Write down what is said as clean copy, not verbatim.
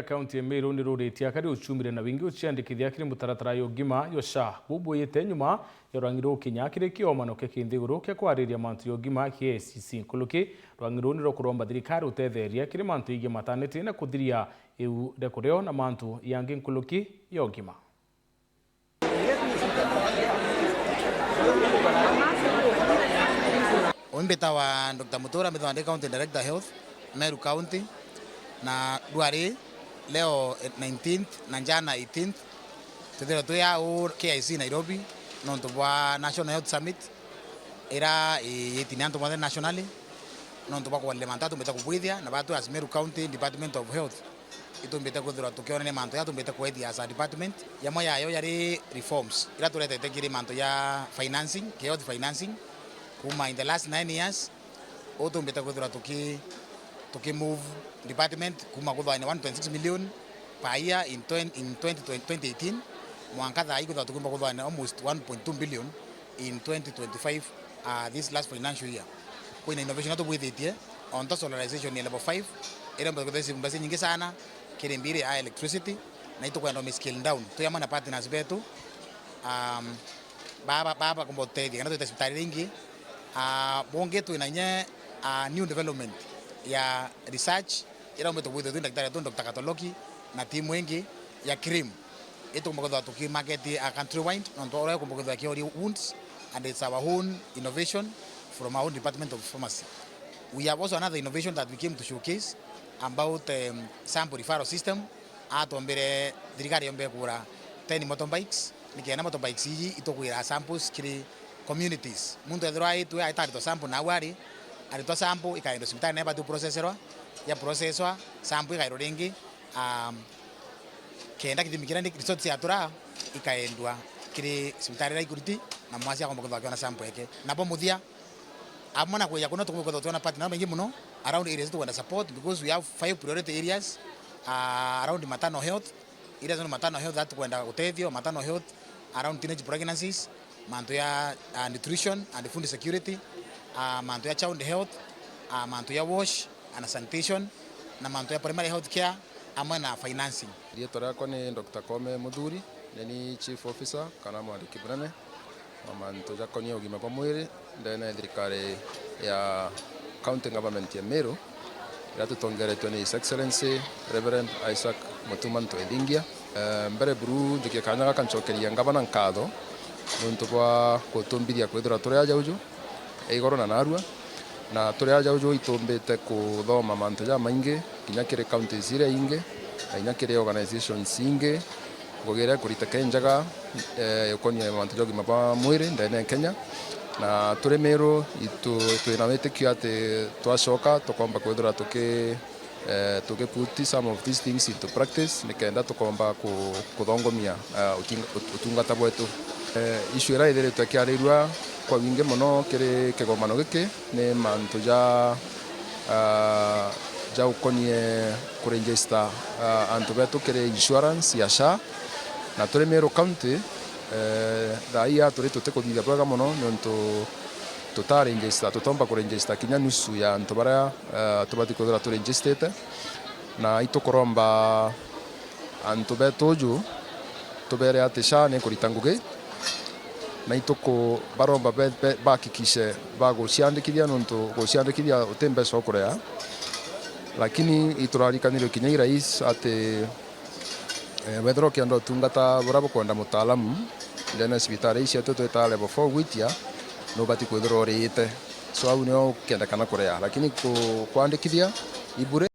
Kaunti ya Meru ni ruritie akari uchumire na wingi uciandikithia kiri mutaratara ya ugima yo SHA bubuite nyuma ya rwangiro kinya kiri kiomano kinthiguru kia kwariria mantu ya ugima KICC nkuluki rwangiro ni rokuromba thirikari utetheria kiri mantu igi mataneti na kuthiria eu rekureo na mantu yangi nkuluki ya ugima. Ombeta wa Dr. Mutura Mithwande County Director Health Meru County na duari leo 19th na jana 18th tutero tuya u KIC Nairobi nonto bwa National Health Summit era yetinanto mwa nationally nonto bwa kulemanta tumbeta kubwithia na batu as Meru County Department of Health itumbeta kuthura tukione manto ya tumbeta kwethia as a department ya moya yayo yari reforms ira turete tekiri manto ya financing health financing kuma in the last 9 years otumbeta kuthura tuki move department kuma kuthwa 1.6 million per year in 2018 mwanka tha iko tukumba kuthwa almost 1.2 billion in 2025 this last financial year. Kwa innovation to with it on the solarization ni level 5 ila mbazo kutesi mbasi nyingi sana kile mbiri electricity na ito kwenda scale down to yamana partners betu baba kumbote ngana to hospitali ringi bonge tu inanye new development ya research ila mbeto with the daktari Dr. Katoloki na timu wengi ya cream ito kumboka tuki market a country wide on to kumboka kiori wounds and it's our own innovation from our own department of pharmacy. We have also another innovation that we came to showcase about sample referral system atombere dirigari yombe kura 10 motorbikes nikiana motorbikes hii itokuira samples kiri communities muntu edrai tu aitari to sample na wari alitoa sample ikaenda hospitali na bado processor ya processor sample ikairo ringi kenda kidimikira ni results ya tura ikaendwa kiri hospitali ra ikuriti na mwasi akomba kwa sample yake na bomuthia amona kwa yakuna tukumbuka tuona partner mengi muno around areas to support because we have 5 priority areas around maternal health areas on maternal health that kwenda utethio maternal health around teenage pregnancies manto ya nutrition and food security manto ya child health manto ya wash and sanitation na manto ya primary health care amana financing. Director yako ni Dr. Kome Muthuri ni chief officer kana mwandiki bunene manto ya konyo ugima kwa mwiri ndene thirikari ya county government ya Meru yatutongeretwe ni His Excellency Reverend Isaac Mutumanto Edingia mbere buru ndikie kanyaga kanchokeria ngabana nkatho nuntu bwa kutumbiria kwithura turi aja uju igoro na narua na turi aja uju itumbite kuthoma mantu ja maingi kinya kiri counties ire ingi kinya kiri organizations ingi ngogere kurita kenjaga yokonie mantu jogi mapa mwiri ndene Kenya na turi Meru twinawete kiate twashoka tukomba kwithura tuki put some of these things into practice nikenda tukomba kuthongomia utungata bwetu issue ira ithere twakiarirwa kwa wingi muno kiri kigomano giki ni mantu ja ukonie kuregister antu betu kiri insurance ya SHA na turi Meru County raia turi tutikuthithia bwega muno nontu tutaregister tutomba kuregister kinya nusu ya antu baria tubati kuthira turegistrate na itukuromba antu betu ju tubere ati SHA ni kurita ngugi na ituko baromba bakikishe baguciandikithia nontu guciandikithia utembe sokurea lakini iturarikaniro kinya irais ati wethero kiando tungata burabo kwenda mutaalamu ndene hospitali ici twita level 4 gwitia no bati kwithira orite so au nio kienda kana kurea lakini kuandikithia ibure